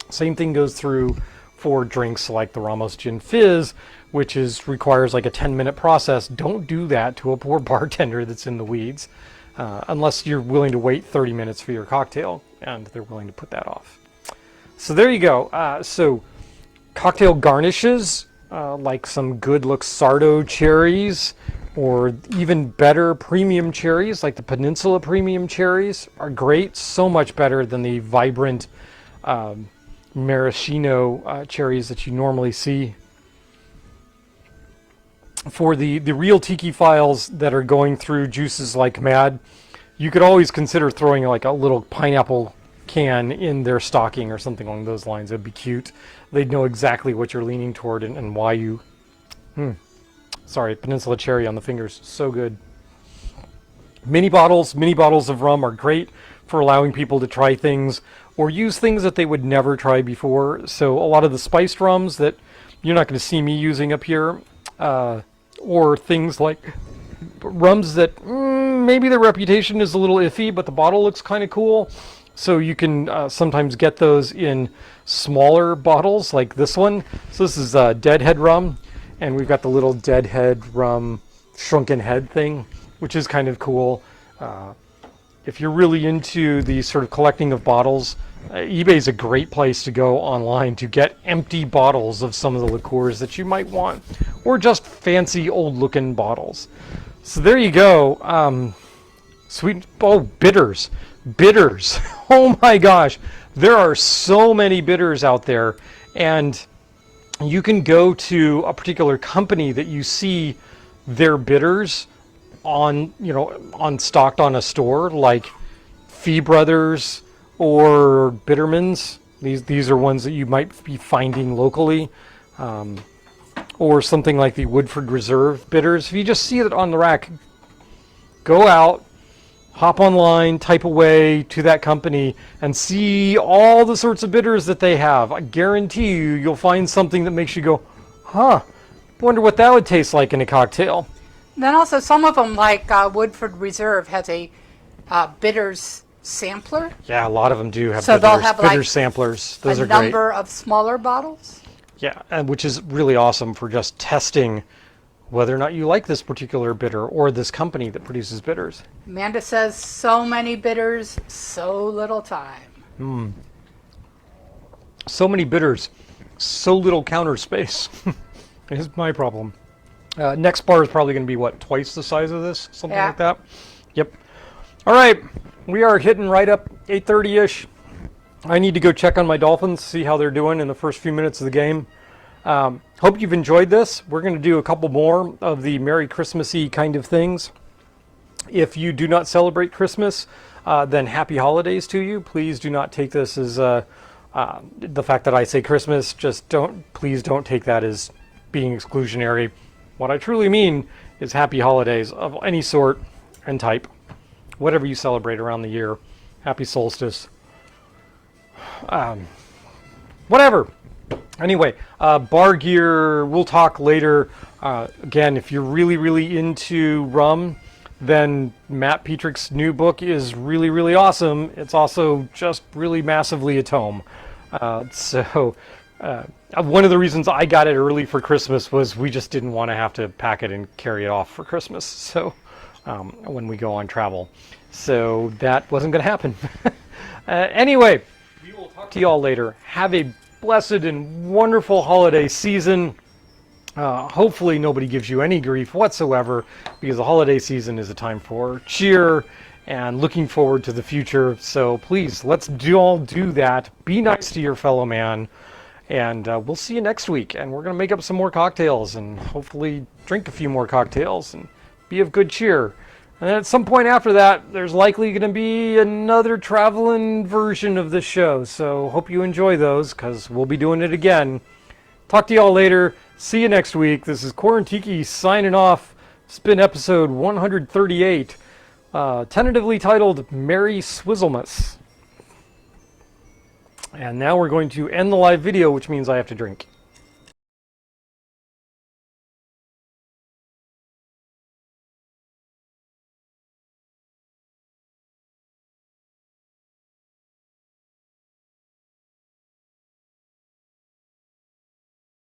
Same thing goes through for drinks like the Ramos Gin Fizz, which requires like a 10-minute process. Don't do that to a poor bartender that's in the weeds, unless you're willing to wait 30 minutes for your cocktail, and they're willing to put that off. So there you go. So cocktail garnishes, like some good Luxardo cherries, or even better premium cherries like the Peninsula premium cherries are great. So much better than the vibrant maraschino cherries that you normally see. For the real tiki files that are going through juices like mad, you could always consider throwing like a little pineapple can in their stocking or something along those lines. It'd be cute. They'd know exactly what you're leaning toward and why you... Sorry, Peninsula cherry on the fingers. So good. Mini bottles of rum are great for allowing people to try things or use things that they would never try before. So a lot of the spiced rums that you're not going to see me using up here, or things like rums that maybe their reputation is a little iffy, but the bottle looks kind of cool. So you can sometimes get those in smaller bottles like this one. So this is Deadhead rum, and we've got the little Deadhead rum shrunken head thing, which is kind of cool. If you're really into the sort of collecting of bottles, eBay is a great place to go online to get empty bottles of some of the liqueurs that you might want, or just fancy old looking bottles. So there you go. Bitters. Oh my gosh. There are so many bitters out there, and you can go to a particular company that you see their bitters on, on stocked on a store, like Fee Brothers or Bitterman's. These are ones that you might be finding locally, or something like the Woodford Reserve bitters. If you just see it on the rack, go out, hop online, type away to that company, and see all the sorts of bitters that they have. I guarantee you'll find something that makes you go, huh, wonder what that would taste like in a cocktail. Then also some of them, like Woodford Reserve, has a bitters sampler. Yeah, a lot of them do have So they'll bitters, have, bitter like, samplers. Those a are great. number of smaller bottles. Yeah, and which is really awesome for just testing whether or not you like this particular bitter or this company that produces bitters. Amanda says, so many bitters, so little time. So many bitters, so little counter space is my problem. Next bar is probably going to be, what, twice the size of this? Something like that? Yep. All right, we are hitting right up 8:30-ish. I need to go check on my Dolphins, see how they're doing in the first few minutes of the game. Hope you've enjoyed this. We're going to do a couple more of the Merry Christmassy kind of things. If you do not celebrate Christmas, then happy holidays to you. Please do not take this as the fact that I say Christmas. Please don't take that as being exclusionary. What I truly mean is happy holidays of any sort and type, whatever you celebrate around the year. Happy solstice. Whatever. Anyway, bar gear, we'll talk later. Again, if you're really, really into rum, then Matt Petrick's new book is really, really awesome. It's also just really massively a tome. One of the reasons I got it early for Christmas was we just didn't want to have to pack it and carry it off for Christmas. So when we go on travel. So that wasn't going to happen. Anyway, we will talk to you all later. Have a blessed and wonderful holiday season. Hopefully nobody gives you any grief whatsoever, because the holiday season is a time for cheer and looking forward to the future. So please, let's all do that. Be nice to your fellow man. And we'll see you next week. And we're going to make up some more cocktails and hopefully drink a few more cocktails and be of good cheer. And then at some point after that, there's likely going to be another traveling version of this show. So hope you enjoy those, because we'll be doing it again. Talk to you all later. See you next week. This is Quarantiki signing off. It's been episode 138, tentatively titled Merry Swizzlemas. And now we're going to end the live video, which means I have to drink.